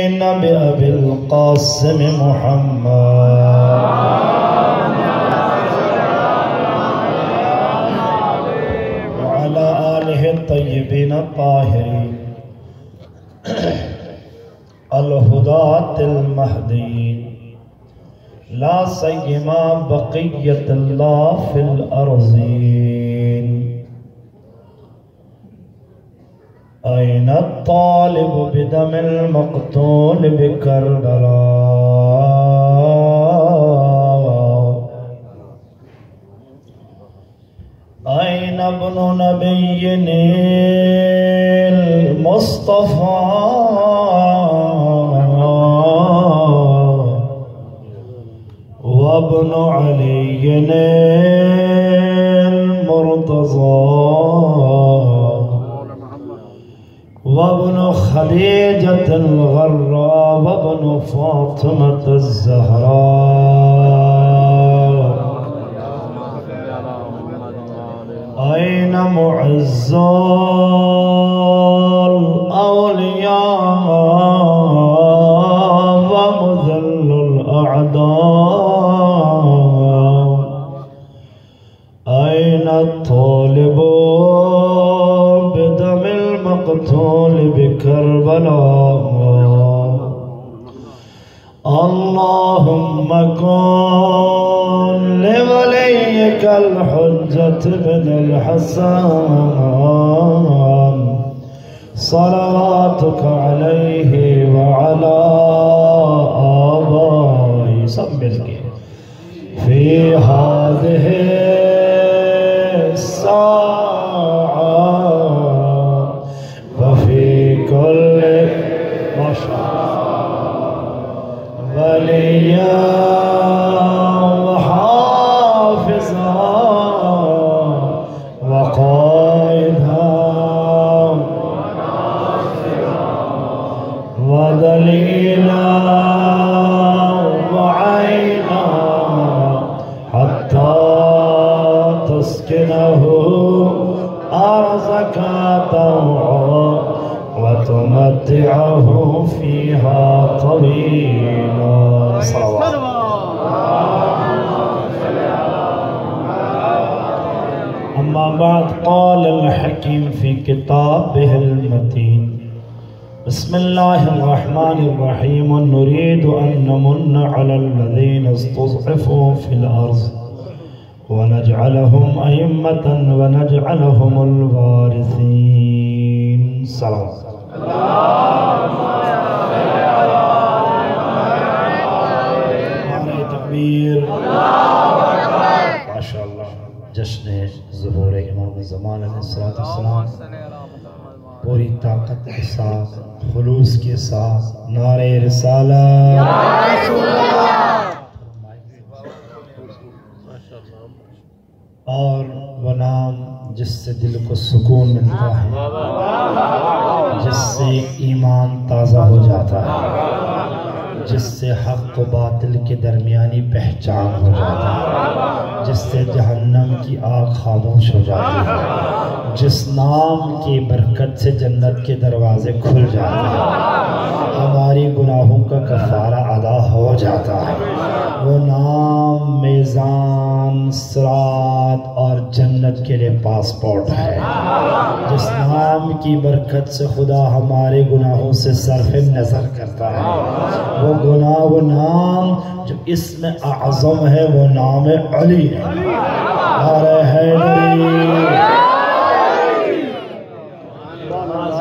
بأبي القاسم محمد وعلى آله الطيبين الطاهرين الهداة المهديين لا سيما بقية الله في الأرضين. أين الطالب بدم المقتول بكربلاء؟ أين ابن نبينا المصطفى وابن علي المرتضى وابن خديجة الغراء وابن فاطمة الزهراء؟ أين معز الأولياء ومذل الأعداء؟ أين الطالب بدم المقتول بكربلاء؟ اللهم كن لوليك الحجة بن الحسن صلواتك عليه وعلى آبائه سمّلك في هذه الساعة وفي كل وليا وحافظا وقائدا ودليلا وعينا حتى تسكنه أرزك طوعا وتمتعه فيها طويلا. صلوات. أما بعد، قال الحكيم في كتابه المتين: بسم الله الرحمن الرحيم. نريد أن نمن على الذين استضعفوا في الأرض ونجعلهم أئمة ونجعلهم الوارثين. صلوات. تکبیر. ماشاءاللہ. جشن ظہور امام زمان علیہ السلام پوری طاقت کے ساتھ، خلوص کے ساتھ نعرہ رسالت. اور وہ نام جس سے دل کو سکون ملتا ہے، جس سے ایمان تازہ ہو جاتا ہے، جس سے حق و باطل کے درمیانی پہچان ہو جاتا ہے، جس سے جہنم کی آگ خاموش ہو جاتی ہے، جس نام کی برکت سے جنت کے دروازے کھل جاتے ہیں، ہماری گناہوں کا کفارہ ادا ہو جاتا ہے. وہ نام میزان، صراط اور جنت کے لئے پاسپورٹ ہے. جس نام کی برکت سے خدا ہمارے گناہوں سے صرف نظر کرتا ہے. وہ نام جو اسم اعظم ہے، وہ نام علی ہے. نعرہ حیدری.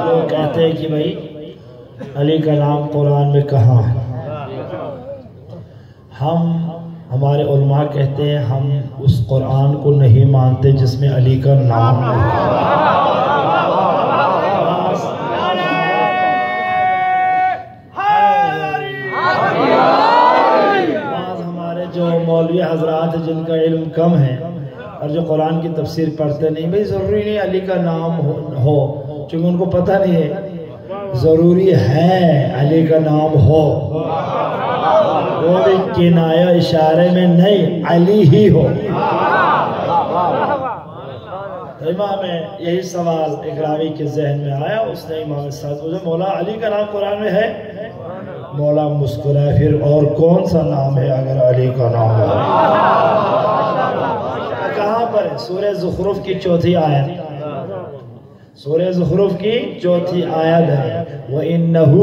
لوگ کہتے ہیں کہ بھائی علی کا نام قرآن میں کہاں ہے؟ ہمارے علماء کہتے ہیں ہم اس قرآن کو نہیں مانتے جس میں علی کا نام ہے. ہمارے جو مولوی حضرات ہیں جن کا علم کم ہے اور جو قرآن کی تفسیر پڑھتے نہیں، بھئی ضروری نہیں علی کا نام ہو، چونکہ ان کو پتہ نہیں ہے. ضروری ہے علی کا نام ہو، وہ بھی کنایہ اشارے میں نہیں، علی ہی ہو. امام یہی سوال ایک راوی کے ذہن میں آیا، اس نے امام صاحب سے مولا علی کا نام قرآن میں ہے؟ مولا مسکرائے پھر اور کون سا نام ہے اگر علی کا نام ہے؟ کہاں پر ہے؟ سورہ زخرف کی چوتھی آیت، سورہ زخرف کی چوتھی آیت ہے وَإِنَّهُ،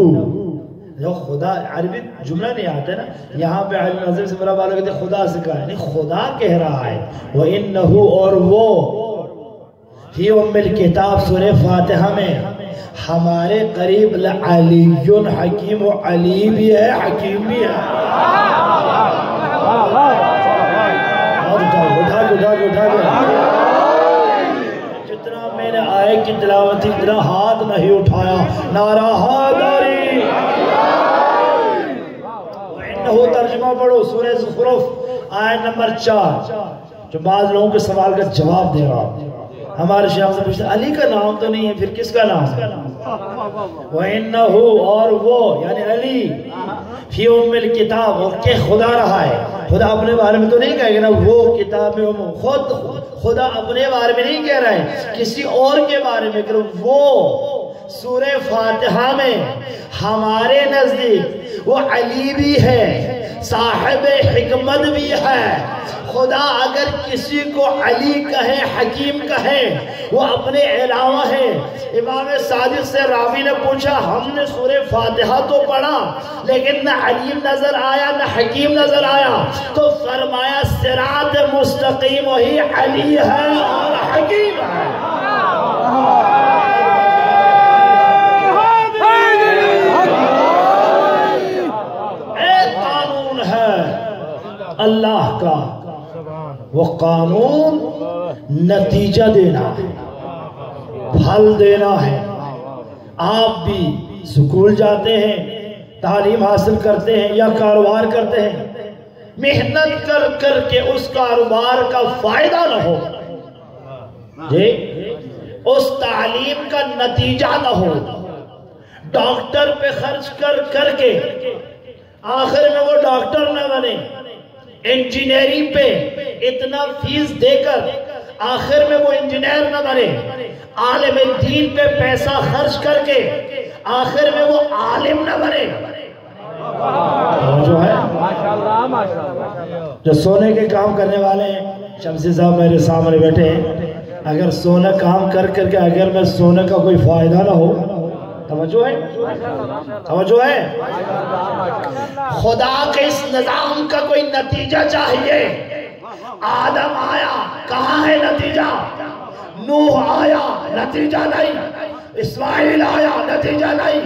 جو خدا عربی جملہ نہیں آتا ہے نا، یہاں پہ علم نظر سے بڑا والوں کہتے ہیں خدا سے کہا ہے، نہیں خدا کہہ رہا ہے وَإِنَّهُ، اور وہ فی ام الکتاب سورہ فاتحہ میں ہمارے قریب لعلی حکیم، و علی بھی ہے حکیم بھی ہے۔ اٹھا جتنا میں نے آئے کی تلاوت اتنا ہاتھ نہیں اٹھایا، نعرہ حیدری۔ انہو ترجمہ پڑھو سورہ زخرف آیت نمبر 4، جو بعض لوگوں کے سوال کا جواب دے رہا۔ ہمارے شیخ سے پوچھتے علی کا نام تو نہیں ہے، پھر کس کا نام ہے؟ وَإِنَّهُ، اور وہ یعنی علی فی ام الکتاب، اور کہ خدا رہا ہے۔ خدا اپنے بارے میں تو نہیں کہے گا نا وہ کتاب میں خود خدا اپنے بارے میں نہیں کہہ رہا ہے، کسی اور کے بارے میں کہ وہ سورہ فاتحہ میں ہمارے نزدیک وہ علی بھی ہے، صاحب حکمت بھی ہے۔ خدا اگر کسی کو علی کہے، حکیم کہے، وہ اپنے علاوہ ہے۔ امام صادق سے راوی نے پوچھا ہم نے سورہ فاتحہ تو پڑھا لیکن نہ علیم نظر آیا نہ حکیم نظر آیا، تو فرمایا صراط مستقیم وہی علی ہے اور حکیم ہے۔ ایک قانون ہے اللہ کا، وہ قانون نتیجہ دینا ہے، پھل دینا ہے۔ آپ بھی سکول جاتے ہیں، تعلیم حاصل کرتے ہیں یا کاروبار کرتے ہیں، محنت کر کر کے اس کاروبار کا فائدہ نہ ہو جی، اس تعلیم کا نتیجہ نہ ہو، ڈاکٹر پہ خرچ کر کر کے آخر میں وہ ڈاکٹر نہ بنے، انجینئرنگ پہ اتنا فیس دے کر آخر میں وہ انجینئر نہ بنے، عالم دین پہ پیسہ خرچ کر کے آخر میں وہ عالم نہ بنے۔ جو ہے جو سونے کے کام کرنے والے ہیں، شمسی صاحب میرے سامنے بیٹھے ہیں، اگر سونا کام کر کر کے اگر میں سونے کا کوئی فائدہ نہ ہو، توجہ ہے، توجہ ہے، خدا کے اس نظام کا کوئی نتیجہ چاہیے۔ آدم آیا، کہاں ہے نتیجہ؟ نوح آیا، نتیجہ نہیں، اسماعیل آیا، نتیجہ نہیں،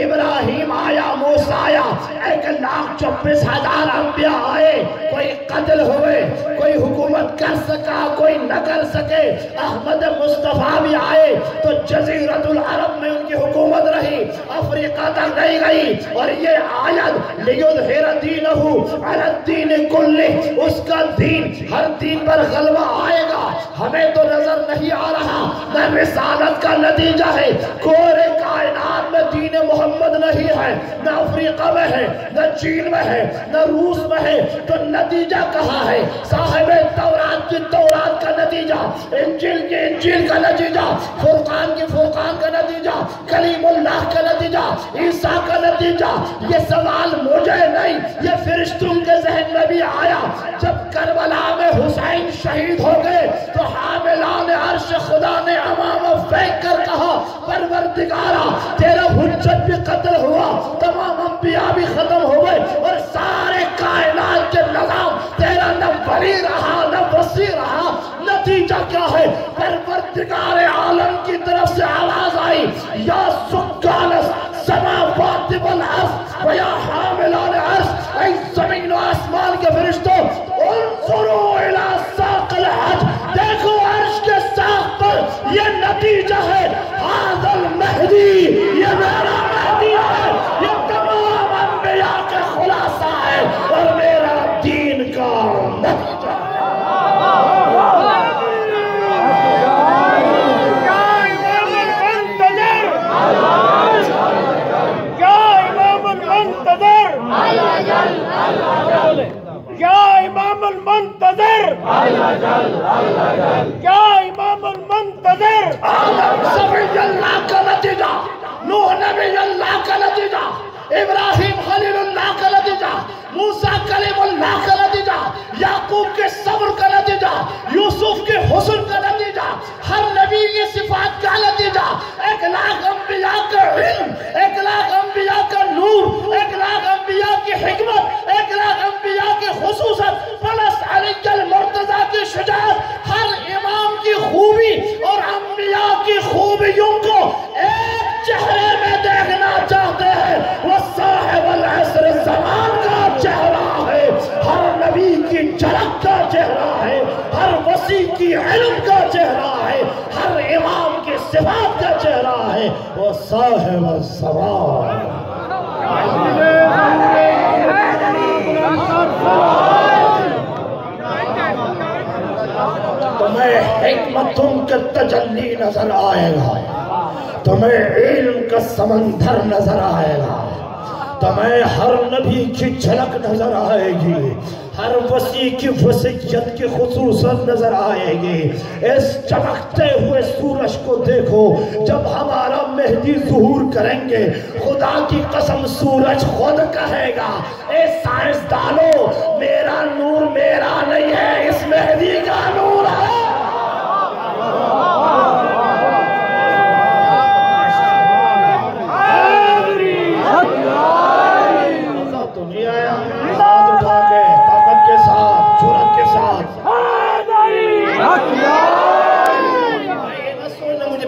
ابراہیم آیا، موسیٰ آیا، 1,24,000 انبیاء آئے، کوئی قتل ہوئے، کوئی حکومت کر سکا، کوئی نہ کر سکے۔ احمد مصطفیٰ بھی آئے تو جزیرت العرب میں ان کی حکومت رہی، افریقہ تک نہیں گئی۔ اور یہ آیت لِيُظْهِرَ دِينَهُ عَلَى الدِّينِ كُلِّهِ، اس کا دین ہر دین پر غلبہ آئے گا۔ ہمیں تو نظر نہیں آ رہا، نہ رسالت کا نتیجہ ہے، کورے کائنات میں دین محمد نہیں ہے، نہ افریقہ میں ہے، نہ چین میں ہے، نہ روس میں ہے، تو نتیجہ کہاں ہے؟ صاحب تورات کی تورات کا نتیجہ، انجیل کی انجیل کا نتیجہ، فرقان کی فرقان کا نتیجہ، کلیم اللہ کا نتیجہ، عیسیٰ کا نتیجہ۔ یہ سوال مجھے نہیں، یہ فرشتوں کے ذہن میں بھی آیا۔ جب کربلا میں حسین شہید ہو گئے تو حاملان عرش خدا نے امامہ پھینک کر کہا پروردگارا تیرا حجت بھی قتل ہوا، تمام انبیاء بھی ختم ہوئے، اور سارے کائنات کے نظام تیرا نہ ولی رہا نہ وسیع رہا۔ نتیجہ کیا ہے؟ پروردگار عالم کی طرف سے آواز آئی، یا سکان السماوات والارض ویا حاملان عرش، اے زمین و آسمان کے فرشتوں، انظروا الی ساق الحج، دیکھو عرش کے ساق پر یہ نتیجہ ہے، ھذا المہدی، یہ میرا مہدی ہے، یہ تمام انبیاء کے خلاصہ ہے اور میرا دین کا نتیجہ ہے۔ یا امام المنتظر، یا امام المنتظر، آدم صفی اللہ کا نتیجہ، نوح نبی اللہ کا نتیجہ، ابراہیم خلیل موسیٰ کلیم اللہ کا نتیجہ، یعقوب کے صبر کا نتیجہ، یوسف کے حسن کا نتیجہ، ہر نبی کی صفات کا نتیجہ، 1,00,000 انبیاء کا علم، 1,00,000 انبیاء کا نور، 1,00,000 انبیاء کی حکمت، 1,00,000 انبیاء کی خصوصت، پلس علی المرتضیٰ کی شجاعت، ہر امام کی خوبی اور انبیاء کی خوبیوں کو ایک چہرے میں دیکھنا چاہتے ہیں۔ وہ صاحب العصر زمان کا چہرہ ہے، ہر نبی کی جھلک کا چہرہ ہے، ہر وسیع کی علم کا چہرہ ہے، ہر امام کی صفات کا چہرہ ہے، وہ صاحب الزمان۔ تمہیں حکمتوں کا تجلی نظر آئے گا، تمہیں علم کا سمندر نظر آئے گا، تمہیں ہر نبی کی جھلک نظر آئے گی، ہر وسیع کی وسیعت کی خصوصیت نظر آئے گی۔ اس چمکتے ہوئے سورج کو دیکھو، جب ہمارا مہدی ظہور کریں گے، خدا کی قسم سورج خود کہے گا، اے سائنسدانوں، میرا نور میرا نہیں ہے، اس مہدی کا نور ہے۔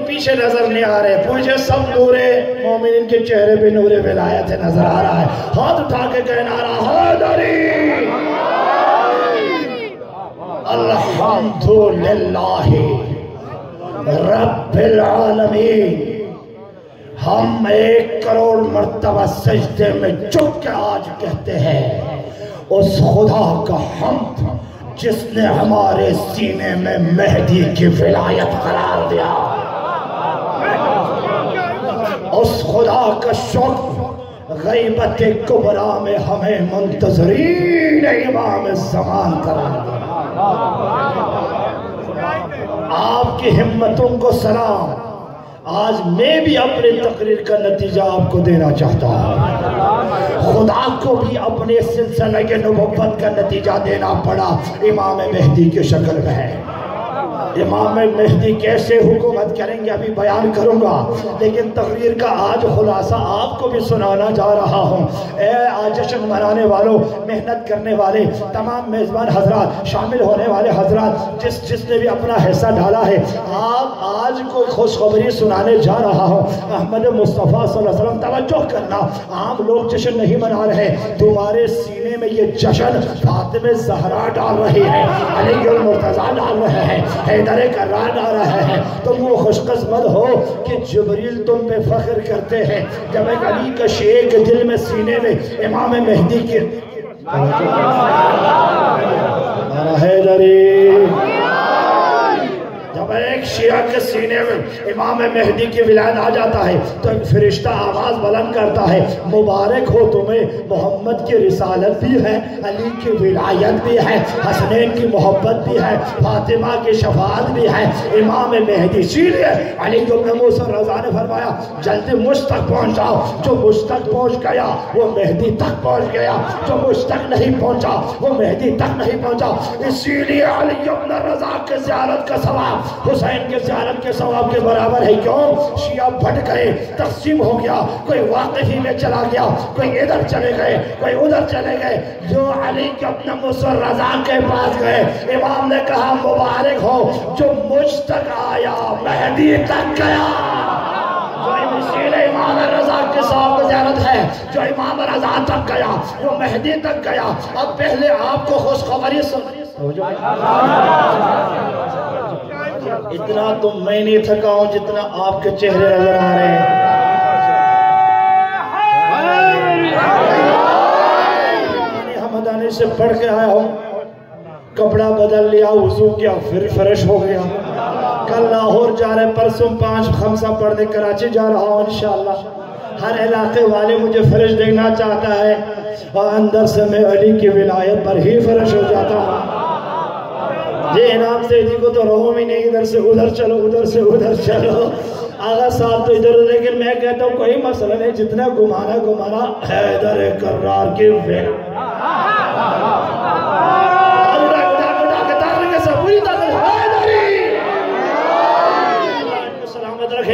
پیچھے نظر نہیں آ رہے، پوچھے سب نور مومنین کے چہرے پہ نور ولایت نظر آ رہا ہے۔ ہاتھ اٹھا کے کہنا رہا حیدری الحمدللہ رب العالمین۔ ہم 1 کروڑ مرتبہ سجدے میں جھک کے آج کہتے ہیں اس خدا کا حمد جس نے ہمارے سینے میں مہدی کی ولایت قرار دیا، اس خدا کا شکر غیبت کبریٰ میں ہمیں منتظرین امام زمان قرار دیا۔ آپ کی ہمتوں کو سلام۔ آج میں بھی اپنے تقریر کا نتیجہ آپ کو دینا چاہتا ہوں۔ خدا کو بھی اپنے سلسلہ کے نبوت کا نتیجہ دینا پڑا، امام مہدی کی شکل میں ہے۔ امام مہدی کیسے حکومت کریں گے ابھی بیان کروں گا، لیکن تقریر کا آج خلاصہ آپ کو بھی سنانا جا رہا ہوں۔ اے آج جشن منانے والوں، محنت کرنے والے تمام میزبان حضرات، شامل ہونے والے حضرات، جس نے بھی اپنا حصہ ڈالا ہے، آپ آج کوئی خوشخبری سنانے جا رہا ہوں۔ احمد مصطفیٰ صلی اللہ علیہ وسلم توجہ کرنا، عام لوگ جشن نہیں منا رہے، تمہارے سینے میں یہ جشن فاطمہ زہرا ڈال رہی ہے، علی المرتضیٰ ڈال رہے ہیں، حیدر کرار آ رہا ہے۔ تم وہ خوش قسمت ہو کہ جبریل تم پہ فخر کرتے ہیں جب ایک علی کا شیخ دل میں سینے میں امام مہدی کے جب ایک شیعہ کے سینے میں امام مہدی کی ولایت آ جاتا ہے تو ایک فرشتہ آواز بلند کرتا ہے، مبارک ہو تمہیں، محمد کی رسالت بھی ہے، علی کی ولایت بھی ہے، حسنین کی محبت بھی ہے، فاطمہ کی شفاعت بھی ہے، امام مہدی۔ اسی لیے علی بن موسیٰ رضا نے فرمایا جلدی مجھ تک پہنچ جاؤ، جو مجھ تک پہنچ گیا وہ مہدی تک پہنچ گیا، جو مجھ تک نہیں پہنچا وہ مہدی تک نہیں پہنچا۔ اسی لیے علی بن رضا کے زیارت کا ثواب حسین کے زیارت کے ثواب کے برابر ہے۔ کیوں؟ شیعہ بٹ گئے، تقسیم ہو گیا، کوئی واقعی میں چلا گیا، کوئی ادھر چلے گئے، کوئی ادھر چلے گئے۔ جو علی بن موسیٰ رضا کے پاس گئے، امام نے کہا مبارک ہو جو مجھ تک آیا مہدی تک گیا۔ جو امام رضا کے صاحب کی زیارت ہے، جو امام رضا تک گیا وہ مہدی تک گیا۔ اب پہلے آپ کو خوشخبری اتنا تو میں نہیں تھکا ہوں جتنا آپ کے چہرے نظر آ رہے ہیں۔ حمدانی سے پڑھ کے آیا ہوں، کپڑا بدل لیا، وضو کیا، پھر فریش ہو گیا۔ کل لاہور جا رہے، پرسوں 5 خمسہ پڑھنے کراچی جا رہا ہوں انشاءاللہ۔ ہر علاقے والے مجھے فریش دیکھنا چاہتا ہے اور اندر سے میں علی کی ولایت پر ہی فریش ہو جاتا ہوں۔ یہ انعام سیدی کو تو رہو بھی نہیں، ادھر سے ادھر چلو، ادھر سے ادھر چلو، آغا صاحب تو ادھر، لیکن میں کہتا ہوں کوئی مسئلہ نہیں، جتنا گمانا حیدر کرار کی ولایت۔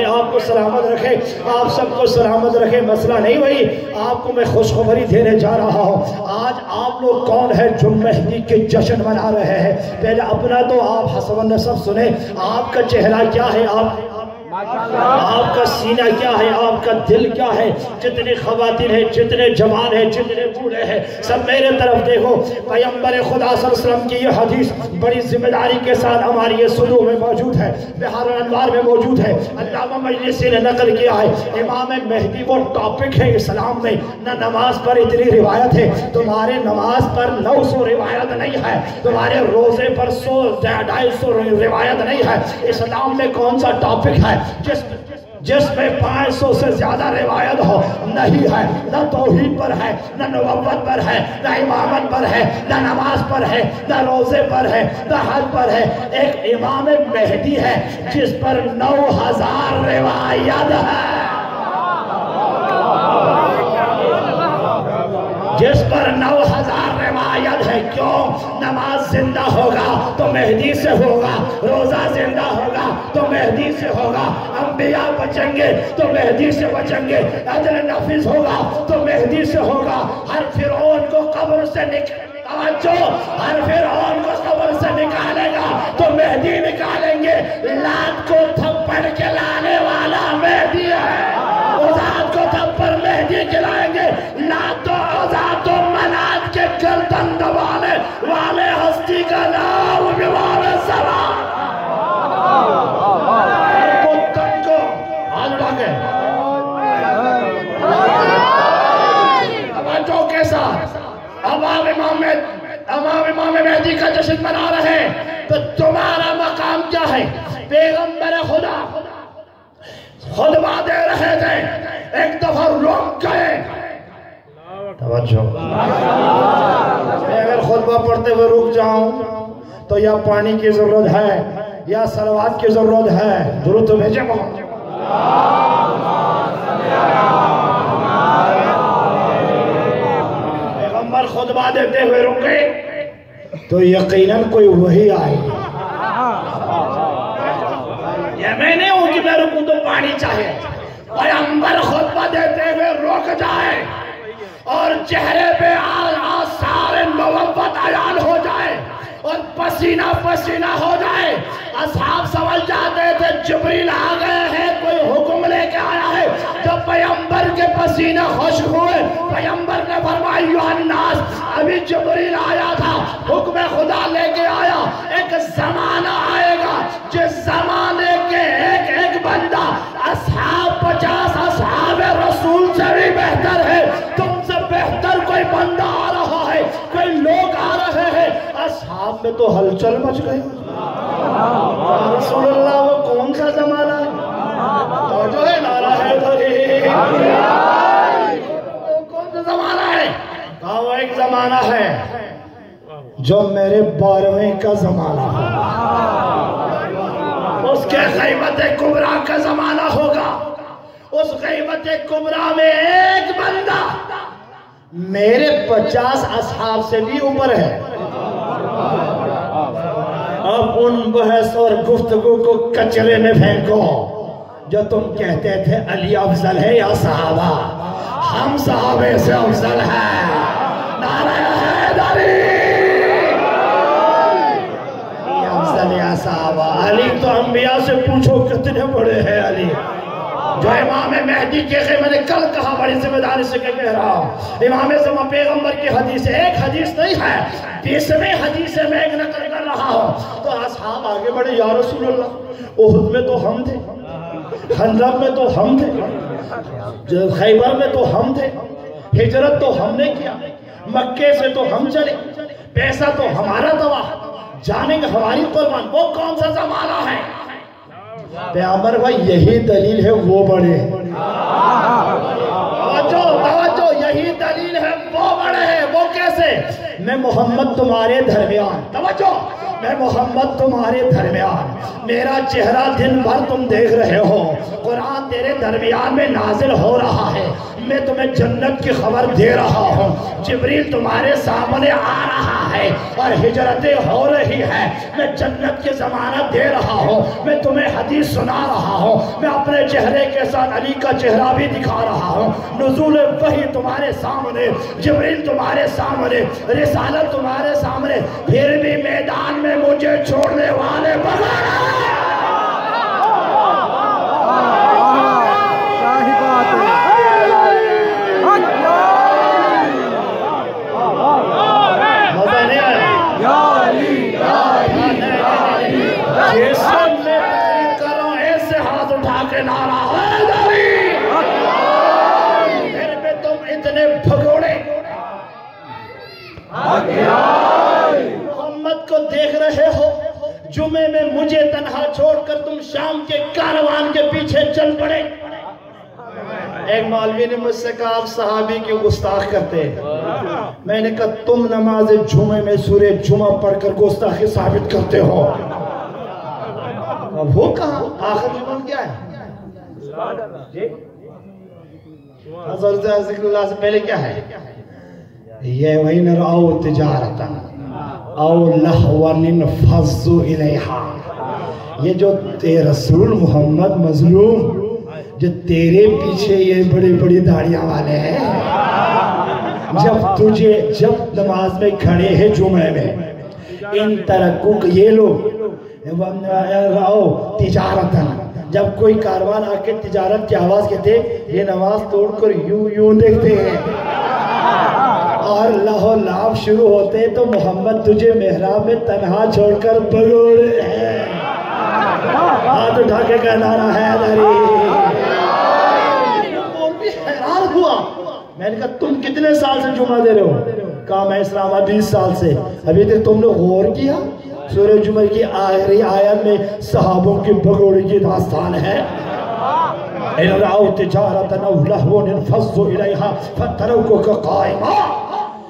آپ کو سلامت رکھے، آپ سب کو سلامت رکھے۔ مسئلہ نہیں بھائی، آپ کو میں خوشخبری دینے جا رہا ہوں۔ آج آپ لوگ کون ہے جو مہدی کے جشن منا رہے ہیں؟ پہلے اپنا تو آپ حسب النسب سنیں، آپ کا چہرہ کیا ہے، آپ کا سینہ کیا ہے، آپ کا دل کیا ہے؟ جتنے خواتین ہیں، جتنے جوان ہیں، جتنے بوڑھے ہیں، سب میرے طرف دیکھو۔ پیغمبر خدا صلی اللہ علیہ وسلم کی یہ حدیث بڑی ذمہ داری کے ساتھ ہماری یہ صدور میں موجود ہے، بحار الانوار میں موجود ہے، علامہ مجلسی نے نقل کیا ہے۔ امام مہدی وہ ٹاپک ہے اسلام میں، نہ نماز پر اتنی روایت ہے، تمہارے نماز پر 900 روایت نہیں ہے، تمہارے روزے پر 100-150 روایت نہیں ہے۔ اسلام میں کون سا ٹاپک ہے جس میں 500 سے زیادہ روایت ہو؟ نہیں ہے۔ نہ توحید پر ہے، نہ نبوت پر ہے، نہ امامت پر ہے، نہ نماز پر ہے، نہ روزے پر ہے، نہ حج پر ہے۔ ایک امام مہدی ہے جس پر 9000 روایت ہے، جس پر 9000 روایت ہے۔ کیوں؟ نماز زندہ ہوگا تو مہدی سے ہوگا، روزہ زندہ ہوگا تو مہدی سے ہوگا، انبیاء بچیں گے تو مہدی سے بچیں گے، عدل نافذ ہوگا تو مہدی سے ہوگا۔ ہر فرعون کو قبر سے ہر فرعون کو قبر سے نکالے گا تو مہدی نکالیں گے۔ لات کو تھپڑ کے لانے والا مہدی ہے، عزات کو تھپڑ مہدی کھلائیں گے۔ لات و عزات و منات کے گردن دبانے والے ہستی کا نام بیمار سلام۔ توجہ کے ساتھ امام مہدی کا جشن منا رہے ہیں تو تمہارا مقام کیا ہے؟ پیغمبر خدا خطبہ دے رہے تھے، ایک دفعہ رک گئے۔ توجہ، میں اگر خطبہ پڑھتے ہوئے رک جاؤں تو یا پانی کی ضرورت ہے یا صلوات کی ضرورت ہے۔ درود تو بھیجے محمد۔ پیغمبر خطبہ دیتے ہوئے رکے تو یقیناً کوئی وحی آئی۔ یہ میں نہیں ہوں کہ میں رکوں تو پانی چاہے۔ پیغمبر خطبہ دیتے ہوئے رک جائے اور چہرے پہ آثار نبوت عیان ہو جائے اور پسینہ پسینہ ہو جائے۔ اصحاب سمجھ جاتے تھے جبریل آ گئے ہیں، کوئی حکم لے کے آیا ہے۔ جب پیغمبر کے پسینہ خشک ہوئے، پیغمبر نے فرمایا ایھا الناس، ابھی جبریل آیا تھا، حکم خدا لے کے آیا۔ ایک زمانہ آئے گا جس زمانے کے ایک ایک بندہ 50 اصحاب رسول سے بھی بہتر ہے۔ تم سے بہتر کوئی بندہ آ رہا ہے، کوئی لوگ آ رہے ہیں۔ اصحاب میں تو ہلچل مچ گئی۔ رسول اللہ وہ کون سا زمانہ ہے؟ تو جو ہے نعرہ ہے وہ کون سا زمانہ ہے؟ وہ ایک زمانہ ہے جو میرے 12ویں کا زمانہ ہے، اس کے غیبت کبریٰ کا زمانہ ہوگا۔ اس غیبت کبریٰ میں ایک بندہ میرے 50 اصحاب سے بھی اوپر ہے۔ اب ان بحث اور گفتگو کو کچرے میں پھینکو جو تم کہتے تھے علی افضل ہے یا صحابہ، ہم صحابے سے افضل ہیں۔ نعرہ حیدری، علی افضل یا صحابہ۔ علی تو انبیاء سے پوچھو کتنے بڑے ہیں علی۔ جو امام مہدی کے میں نے کل کہا، بڑی ذمہ داری سے کہہ رہا ہوں، امام زمان پیغمبر کی حدیث ہے، ایک حدیث نہیں ہے، 20ویں حدیث میں ایک نقل کر رہا ہوں۔ تو اصحاب آگے بڑھے، یا رسول اللہ احد میں تو ہم تھے، خندق میں تو ہم تھے، خیبر میں تو ہم تھے، ہجرت تو ہم نے کیا، مکے سے تو ہم چلے، پیسہ تو ہمارا دوا، جانے گا ہماری قربان، وہ کون سا زمانہ ہے؟ پیغمبر بھائی یہی دلیل ہے وہ بڑے ہیں۔ توجہ، یہی دلیل ہے وہ بڑے ہیں۔ وہ کیسے؟ میں محمد تمہارے درمیان، توجہ، میں محمد تمہارے درمیان، میرا چہرہ دن بھر تم دیکھ رہے ہو، قرآن تیرے درمیان میں نازل ہو رہا ہے، میں تمہیں جنت کی خبر دے رہا ہوں، جبریل تمہارے سامنے آ رہا ہے اور ہجرتیں ہو رہی ہے، میں جنت کی ضمانت دے رہا ہوں، میں تمہیں حدیث سنا رہا ہوں، میں اپنے چہرے کے ساتھ علی کا چہرہ بھی دکھا رہا ہوں، نزول وحی تمہارے سامنے، جبریل تمہارے سامنے، رسالت تمہارے سامنے، پھر بھی میدان میں مجھے چھوڑنے والے بغیر محمد کو دیکھ رہے ہو، جمعے میں مجھے تنہا چھوڑ کر تم شام کے کاروان کے پیچھے چل پڑے۔ ایک مولوی نے مجھ سے کہا آپ صحابی کی گستاخ کرتے ہیں، میں نے کہا تم نماز جمعے میں سورہ جمعہ پڑھ کر گستاخی ثابت کرتے ہو۔ اب وہ کہاں آخر جمعہ کیا ہے؟ حضرت ذکر اللہ سے پہلے کیا ہے؟ یہ وَإِنَ رَأَوْا تِجَارَةً أَوْ لَهْوًا انفَضُّوا إِلَيْهَا، یہ جو رسول محمد مظلوم جو تیرے پیچھے یہ بڑی بڑی داڑیاں والے ہیں، جب نماز میں کھڑے ہیں جمعے میں، ان ترکوک یہ لوگ رَأَوْا تِجَارَةً، جب کوئی کاروان آ کے تجارت کی آواز کہتے یہ نماز توڑ کر یوں دیکھتے ہیں اور لہو لعب شروع ہوتے تو محمد تجھے محراب میں تنہا چھوڑ کر بگوڑے ہیں، ہاتھ اٹھا کے کہنا رہا ہے حیدری۔ اور بھی حیران ہوا، میں نے کہا تم کتنے سال سے جمعہ دے رہے ہو؟ کہا میں اسلام 20 سال سے۔ ابھی تک تم نے غور کیا؟ سورہ جمعہ کی آخری آیت میں صحابوں کی بگوڑی کی داستان ہے، اِن رَأَوْا تِجَارَةً أَوْ لَهْوًا انفَضُّوا إِلَيْهَا فَتَرَكُوكَ قَائِمًا،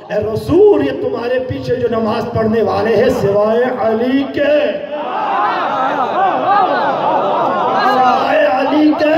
اے رسول یہ تمہارے پیچھے جو نماز پڑھنے والے ہیں سوائے علی کے، سوائے علی کے،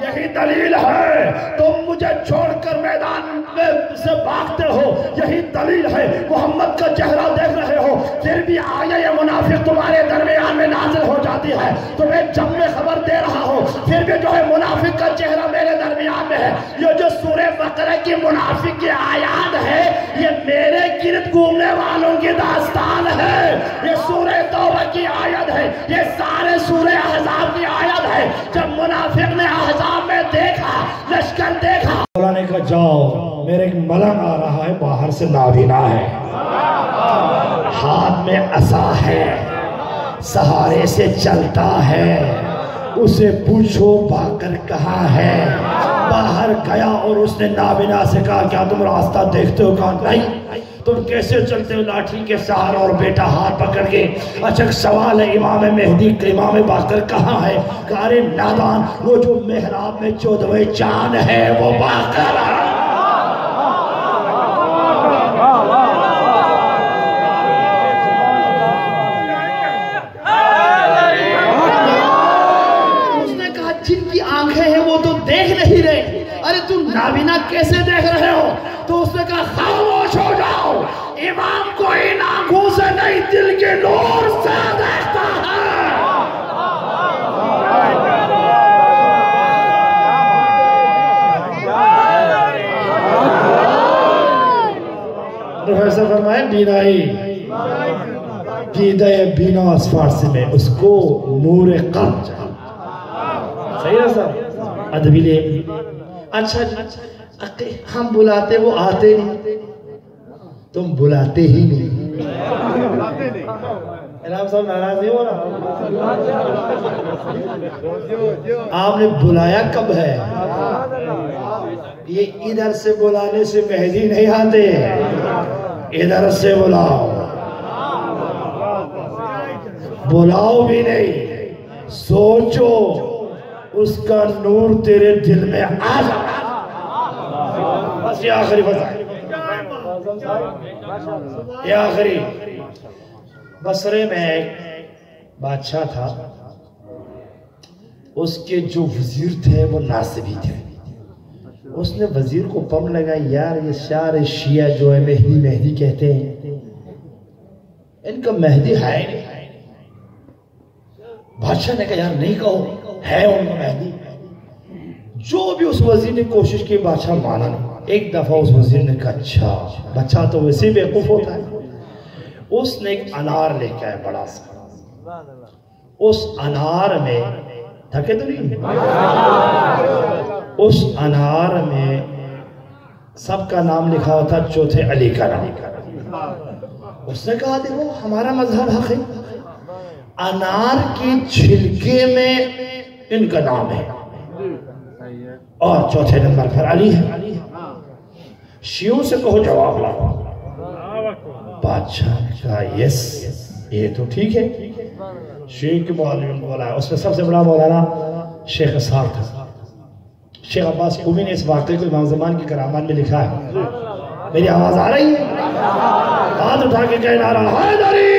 یہی دلیل ہے تم مجھے چھوڑ کر میدان میں سے بھاگتے ہو، یہی دلیل ہے محمد کا چہرہ دیکھ رہے ہو پھر بھی آیا یہ منافق تمہارے درمیان میں نازل ہو جاتی ہے، تمہیں جب میں خبر دے رہا ہوں پھر بھی جو ہے منافق کا چہرہ میرے درمیان میں ہے۔ یہ جو سورہ بقرہ کی منافق کی آیات ہے یہ میرے گرد گھومنے والوں کی داستان ہے، یہ سورہ توبہ کی آیت ہے، یہ سارے سورہ احزاب کی آیت ہے۔ جب منافق نے احزاب میں دیکھا، لشکر دیکھا، اللہ نے کہا جاؤ میرے ایک ملنگ آ رہا ہے، باہر سے نابینا ہے، ہاتھ میں عصا ہے، سہارے سے چلتا ہے، اسے پوچھو باقر کہاں ہے۔ باہر گیا اور اس نے نابینا سے کہا کیا تم راستہ دیکھتے ہو؟ کہا نہیں۔ تم کیسے چلتے ہو؟ لاٹھی کے سہارا اور بیٹا ہاتھ پکڑ کے۔ اچھا سوال ہے امام مہدی امام باقر کہاں ہے؟ کہا رے نادان وہ جو محراب میں 14ویں چاند ہے وہ باقر ہے۔ اس نے کہا جن کی آنکھیں ہیں وہ تو دیکھ نہیں رہے، ارے تم نابینا کیسے دیکھ رہے ہو؟ تو اس نے کہا خاموش ہو جاؤ، امام کو ان آنکھوں سے نہیں دل کے نور سے دیکھتا ہے۔ پروفیسر فرمائے بینائی پیدہ بینا اس فارسی میں اس کو نور قلب صحیح ہے سر ادبی لے۔ اچھا ہم بلاتے وہ آتے نہیں، تم بلاتے ہی نہیں۔ انعام صاحب ناراض نہیں ہو رہا؟ آپ نے بلایا کب ہے؟ یہ ادھر سے بلانے سے مہدی نہیں آتے، ادھر سے بلاؤ، بلاؤ بھی نہیں، سوچو اس کا نور تیرے دل میں آ جائے۔ بس یہ آخری بات، یہ آخری۔ بصرے میں ایک بادشاہ تھا، اس کے جو وزیر تھے وہ ناصبی تھے، اس نے وزیر کو پم لگائی، یار یہ شعر شیعہ جو ہے مہدی مہدی کہتے ہیں، ان کا مہدی ہے نہیں۔ بادشاہ نے کہا یار نہیں کہو، ہے ان کا مہدی۔ جو بھی اس وزیر نے کوشش کی بادشاہ مانا نہیں۔ ایک دفعہ اس وزیر نے کہا اچھا، بچہ تو ویسے بے وقوف ہوتا ہے۔ اس نے ایک انار لے کے آیا بڑا سا، اس انار میں تھکے تو نہیں، اس انار میں سب کا نام لکھا ہوتا، چوتھے علی کا نام۔ اس نے کہا دیکھو ہمارا مذہب حق ہے، انار کی چھلکے میں ان کا نام ہے اور چوتھے نمبر پر علی ہے، شیعوں سے کہو جواب لاؤ۔ بادشاہ نے کہا یس یہ تو ٹھیک ہے۔ شیعہ کے مولویوں کو بلایا، اس میں سب سے بڑا مولانا شیخ اسحاق تھا۔ شیخ عباس قومی نے اس واقعے کو امام زمان کی کرامات میں لکھا ہے۔ میری آواز آ رہی ہے؟ ہاتھ اٹھا کے کہہ نعرہ حیدری۔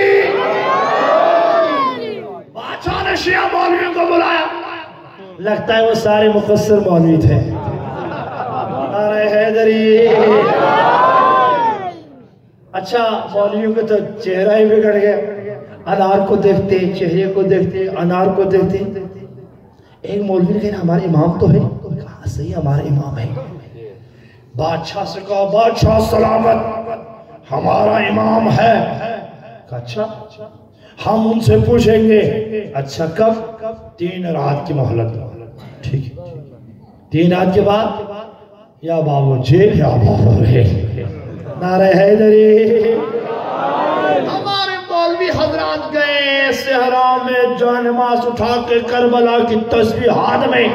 بادشاہ نے شیعہ مولویوں کو بلایا، لگتا ہے وہ سارے مقصر مولوی تھے۔ نعرہ حیدری۔ اچھا مولویوں کے تو چہرہ ہی بگڑ گیا، انار کو دیکھتے، چہرے کو دیکھتے، انار کو دیکھتے۔ ایک مولوی نے کہا ہمارے امام تو ہے، کہا صحیح ہمارے امام ہے۔ بادشاہ سے کہا بادشاہ سلامت ہمارا امام ہے۔ کہا اچھا ہم ان سے پوچھیں گے۔ اچھا کب؟ 3 رات کی مہلت۔ ٹھیک ہے 3 رات کے بعد یا بابو جیل یا بابو ریل۔ نعرہ حیدری۔ ہمارے مولوی حضرات گئے صحرا میں جانماز اٹھا کے کربلا کی تسبیحات میں،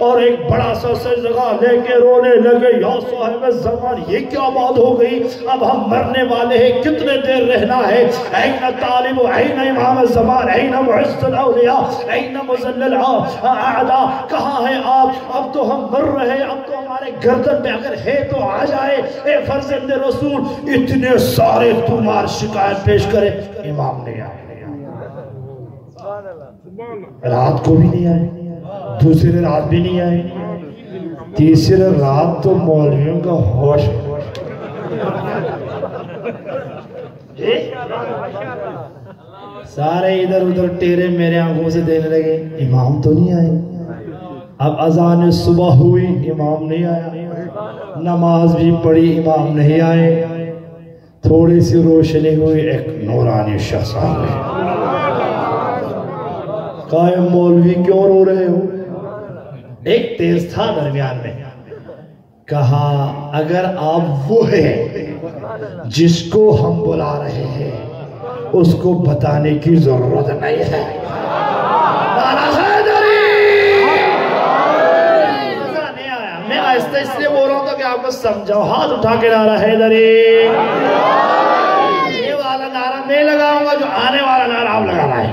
اور ایک بڑا سا سجدہ لے کے رونے لگے، یا صاحب زمان یہ کیا بات ہو گئی، اب ہم مرنے والے ہیں، کتنے دیر رہنا ہے، این طالب این امام زمان این معز الاولیاء این مذلل اعدا، کہاں ہیں آپ، اب تو ہم مر رہے، اب تو ہمارے گردن میں اگر ہے تو آ جائے، اے فرزند رسول۔ اتنے سارے تمہار شکایت پیش کرے، امام نہیں آئے، رات کو بھی نہیں آئے، دوسری رات بھی نہیں آئے، تیسری رات تو مولویوں کا ہوش۔ سارے ادھر ادھر ٹیرے میرے آنکھوں سے دینے لگے، امام تو نہیں آئے۔ اب اذان صبح ہوئی، امام نہیں آیا، نماز بھی پڑھی، امام نہیں آئے، تھوڑی سی روشنی ہوئی، ایک نورانی شخص آ گئے۔ کہا مولوی کیوں رو رہے ہو؟ ایک تیز تھا درمیان میں، کہا اگر آپ وہ ہیں جس کو ہم بلا رہے ہیں اس کو بتانے کی ضرورت نہیں ہے۔ نعرہ حیدری۔ نہیں آیا، میں آہستہ اس لیے بول رہا ہوں تاکہ آپ کو سمجھاؤ۔ ہاتھ اٹھا کے نعرہ حیدری۔ یہ والا نعرہ نہیں لگاؤں گا، جو آنے والا نعرہ آپ لگانا ہے۔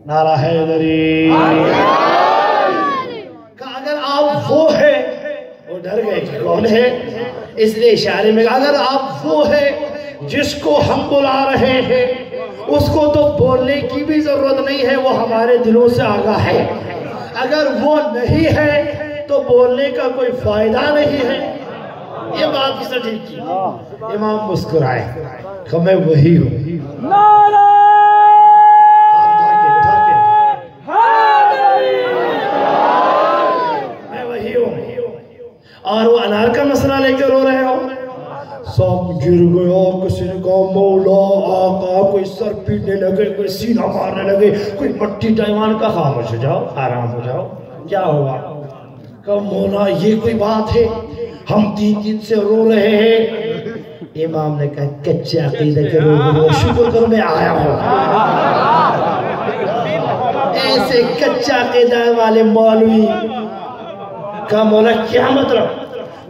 نعرہ حیدری۔ کہا اگر آپ وہ ہیں، وہ ڈر گئے کہ کون ہے، اس لیے اشارے میں کہا اگر آپ وہ ہیں جس کو ہم بلا رہے ہیں اس کو تو بولنے کی بھی ضرورت نہیں ہے، وہ ہمارے دلوں سے آگاہ ہے۔ اگر وہ نہیں ہے تو بولنے کا کوئی فائدہ نہیں ہے۔ یہ بات کس نے ٹھیک کی؟ امام مسکرائے، کہ میں وہی ہوں۔ اور وہ انار کا مسئلہ لے کے رو رہے ہو، سب گر گیا، کسی نے کہا مولا آقا، کوئی سر پیٹنے لگے، کوئی سینہ مارنے لگے، کوئی مٹی ٹائمان کا، خاموش ہو جاؤ، آرام ہو جاؤ، کیا ہوا؟ کہا مولا یہ کوئی بات ہے، ہم 3 دن سے رو رہے ہیں۔ امام نے کہا کچے عقیدہ کے رو، شکر کرو میں آیا ہوں۔ ایسے کچا عقیدہ والے مولوی کا مولا کیا مطلب؟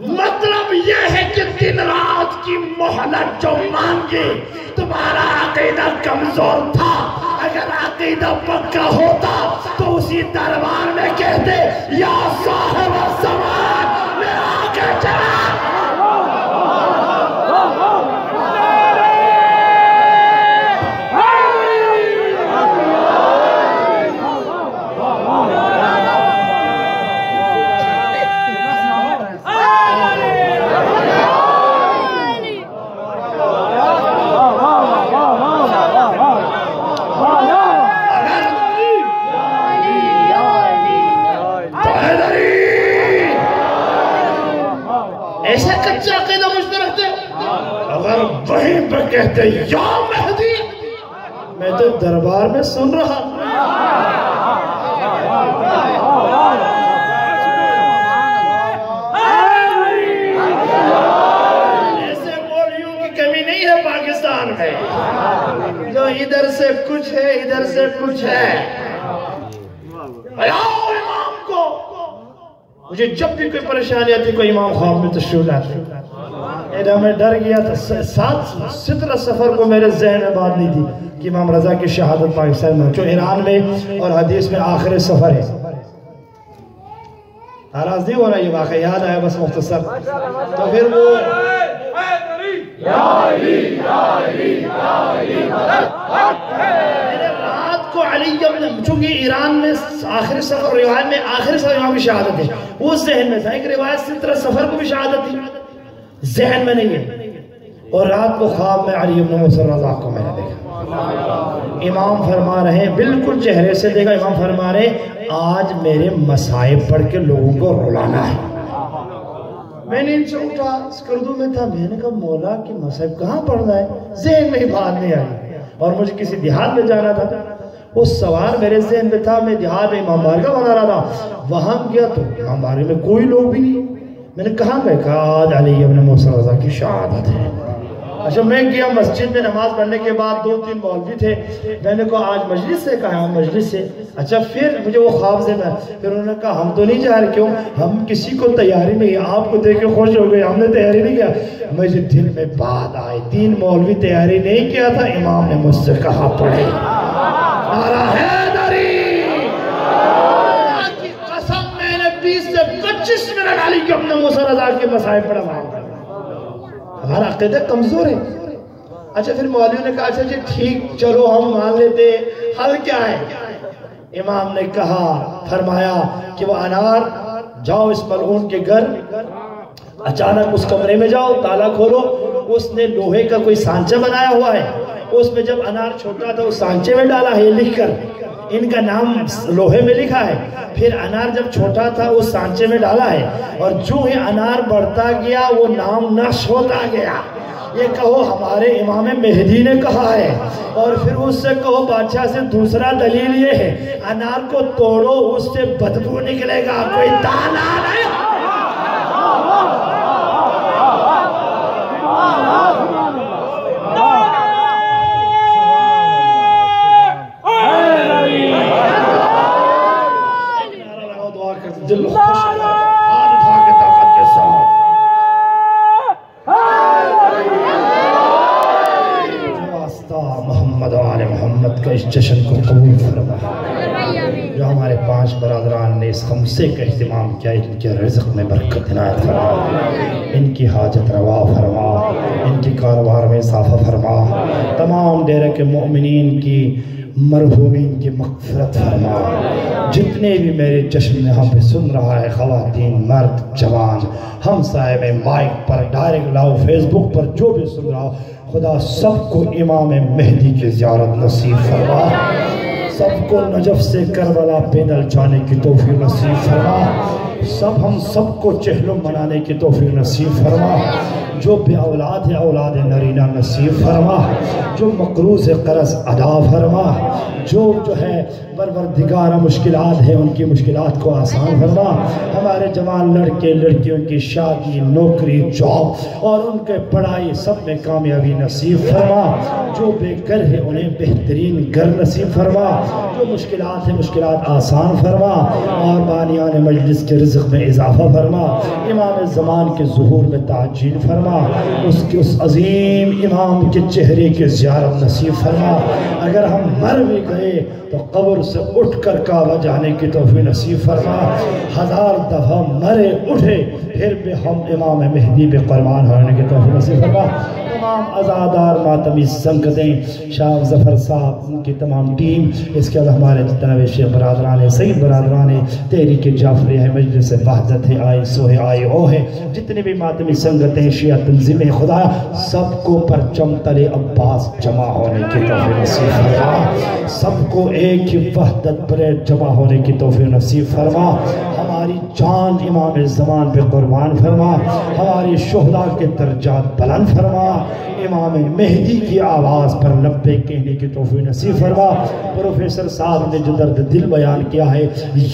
مطلب یہ ہے کہ دن رات کی مہلت جو مانگے، تمہارا عقیدہ کمزور تھا، اگر عقیدہ پکا ہوتا تو اسی دربار میں کہتے یا صاحب الزمان میں آگے چلا۔ اگر وہیں پہ کہتے یا مہدی، میں تو دربار میں سن رہا. ایسے مولویوں کی کمی نہیں ہے پاکستان میں، جو ادھر سے کچھ ہے ادھر سے کچھ ہے. بلاؤ امام کو. مجھے جب بھی کوئی پریشانی آتی کوئی امام خواب میں تشریف لاتے، میں ڈر گیا تھا. 17 سفر کو میرے ذہن میں بات نہیں تھی کہ امام رضا کی شہادت پاکستان میں، جو ایران میں اور حدیث میں آخر سفر ہے. ناراض نہیں ہو رہا، یہ واقعہ یاد آیا بس مختصر. تو پھر وہ رات کو علی ابن، چونکہ ایران میں آخر سفر، روایت میں آخر سفر امام کی شہادت ہے، وہ ذہن میں تھا. ایک روایت 17 سفر کو بھی شہادت تھی، ذہن میں نہیں ہے. اور رات کو خواب میں علی ابن موسیٰ رضا کو میں نے دیکھا. امام فرما رہے ہیں، بالکل چہرے سے دیکھا، امام فرما رہے ہیں آج میرے مصائب پڑھ کے لوگوں کو رلانا ہے. میں نے ان سے اٹھا، اسکردو میں تھا، میں نے کہا مولا کہ مصائب کہاں پڑھنا ہے، ذہن میں ہی بات نہیں آئی. اور مجھے کسی دیہات میں جانا تھا، وہ سوار میرے ذہن میں تھا، میں دیہات میں امام بارگاہ بنا رہا تھا. وہاں گیا تو امام بارگاہ میں کوئی لوگ بھی نہیں. میں نے کہا میں کہا آج علی ابن موسیٰ رضا کی شہادت ہے. اچھا میں گیا مسجد میں نماز پڑھنے کے بعد 2-3 مولوی تھے. میں نے کہا آج مجلس سے، کہا ہم مجلس سے. اچھا پھر مجھے وہ خواب سے میں، پھر انہوں نے کہا ہم تو نہیں جا رہے. کیوں؟ ہم کسی کو تیاری نہیں، آپ کو دیکھ کے خوش ہو گئے، ہم نے تیاری نہیں کیا. مجھے دل میں بات آئی، 3 مولوی تیاری نہیں کیا تھا، امام نے مجھ سے کہا پڑھے نعرہ حیدری. کی قسم میں نے 20 سے 25 منٹ علی ابن موسیٰ رضا کے مصائب پڑھا. ہمارا عقیدہ کمزور ہے. اچھا پھر مولویوں نے کہا اچھا جی ٹھیک چلو ہم مان لیتے، حل کیا ہے؟ امام نے کہا، فرمایا کہ وہ انار جاؤ اس ملعون کے گھر، اچانک اس کمرے میں جاؤ، تالا کھولو. اس نے لوہے کا کوئی سانچہ بنایا ہوا ہے، اس میں جب انار چھوٹا تھا اس سانچے میں ڈالا ہے لکھ کر، ان کا نام لوہے میں لکھا ہے. پھر انار جب چھوٹا تھا اس سانچے میں ڈالا ہے، اور جو ہی انار بڑھتا گیا وہ نام نقش ہوتا گیا. یہ کہو ہمارے امام مہدی نے کہا ہے. اور پھر اس سے کہو بادشاہ سے دوسرا دلیل یہ ہے انار کو توڑو اس سے بدبو نکلے گا، کوئی تالا نہیں. دل خوش ہاتھ اٹھا کے طاقت کے ساتھ واسطہ محمد و آل محمد کا اس جشن کو قبول فرما. جو ہمارے 5 برادران نے اس خمسے کا اہتمام کیا، ان کے رزق میں برکت عنایت فرما، ان کی حاجت روا فرما، ان کی کاروبار میں اضافہ فرما. تمام ڈیرے کے مؤمنین کی مرحومین کی مغفرت فرما. جتنے بھی میرے جشن یہاں پہ سن رہا ہے، خواتین مرد جوان، ہم صاحب مائک پر ڈائریکٹ لاؤ، فیس بک پر جو بھی سن رہا ہو، خدا سب کو امام مہدی کی زیارت نصیب فرما. سب کو نجف سے کربلا پیدل جانے کی توفیق نصیب فرما. ہم سب کو چہلم منانے کی توفیق نصیب فرما. جو بے اولاد ہے اولاد نرینہ نصیب فرما. جو مقروض قرض ادا فرما. جو ہے پروردگارہ مشکلات ہیں ان کی مشکلات کو آسان فرما. ہمارے جوان لڑکے لڑکیوں کی شادی، نوکری، جاب اور ان کے پڑھائی سب میں کامیابی نصیب فرما. جو بے گھر ہے انہیں بہترین گھر نصیب فرما. جو مشکلات ہیں مشکلات آسان فرما. اور بانیان مجلس کے رزق میں اضافہ فرما. امام زمان کے ظہور میں تعجیل فرما. اس عظیم امام کے چہرے کے زیارت نصیب فرما. اگر ہم مر بھی گئے تو قبر سے اٹھ کر کعبہ جانے کی توفیق نصیب فرما. 1000 دفعہ مرے اٹھے پھر بھی ہم امام مہدی پہ قربان ہونے کی توفیق نصیب فرما. تمام عزادار ماتمی سنگتیں، شاہ ظفر صاحب، ان کی تمام ٹیم، اس کے بعد ہمارے جتنا بھی شیخ برادران ہیں، سید برادران ہیں، تحریک جعفری ہے، مجلس وحدت ہے، آئی سو ہے، آئی او ہے، جتنے بھی ماتمی سنگتیں، شیعہ تنظیمیں، خدا سب کو پرچم تلے عباس جمع ہونے کی توفیق نصیب فرما. سب کو ایک ہی وحدت پر جمع ہونے کی توفیق نصیب فرما. ہماری جان امام زمان پہ قربان فرما، ہمارے شہداء کے درجات بلند فرما، امام مہدی کی آواز پر لبیک کہنے کی توفیق نصیب فرما۔ پروفیسر صاحب نے جو درد دل بیان کیا ہے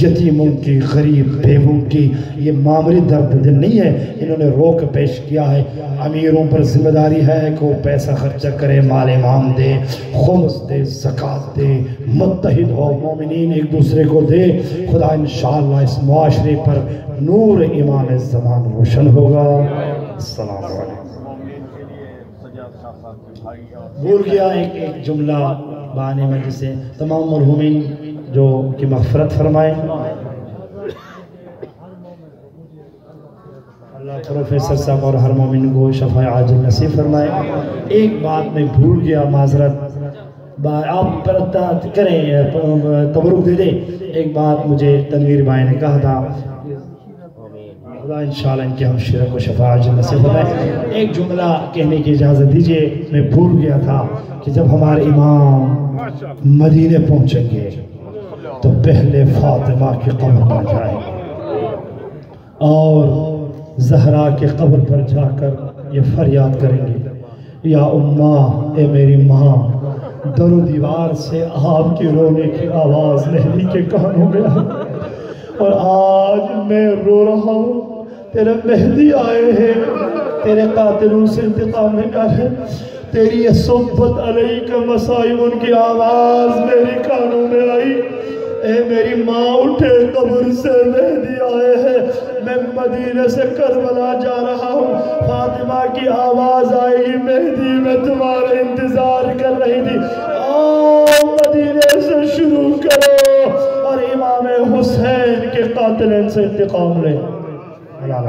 یتیموں کی، غریب بیووں کی، یہ معمولی درد دل نہیں ہے، انہوں نے روک پیش کیا ہے۔ امیروں پر ذمہ داری ہے کہ وہ پیسہ خرچہ کرے، مال امام دے، خمس دے، زکوٰۃ دے، متحد ہو، مومنین ایک دوسرے کو دے۔ خدا انشاءاللہ اس معاشرے پر نور امام زمان روشن ہوگا۔ السلام علیکم۔ بھول گیا ایک جملہ بانے میں، جسے تمام مرحومین جو کی مغفرت فرمائے، اللہ پروفیسر صاحب اور ہر مومن کو شفاء عاجل نصیب فرمائے۔ ایک بات میں بھول گیا، معذرت، آپ کریں تبرک دے دیں۔ ایک بات مجھے تنویر بھائی نے کہا تھا، خدا انشاءاللہ ان کے ہم شرک و شفاء عاجل نصیب فرمائے۔ ایک جملہ کہنے کی اجازت دیجئے، میں بھول گیا تھا کہ جب ہمارے امام مدینے پہنچیں گے تو پہلے فاطمہ کی قبر پر جائیں اور زہرا کے قبر پر جا کر یہ فریاد کریں گے، یا اماں، اے میری ماں، در و دیوار سے آپ کی رونے کی آواز مہدی کے کانوں میں آئی، اور آج میں رو رہا ہوں، تیرے مہدی آئے ہیں، تیرے قاتلوں سے انتقام نکال ہے، تیری یہ صحبت علیہ کا مسائب، ان کی آواز میری کانوں میں آئی۔ اے میری ماں اٹھے، قبر سے مہدی آئے ہیں، میں مدینے سے کربلا جا رہا ہوں، فاطمہ کی آواز آئے گی، مہدی میں تمہارا انتظار کر رہی تھی، آؤ مدینے سے شروع کرو اور امام حسین کے قاتلین سے انتقام لے۔ اللہ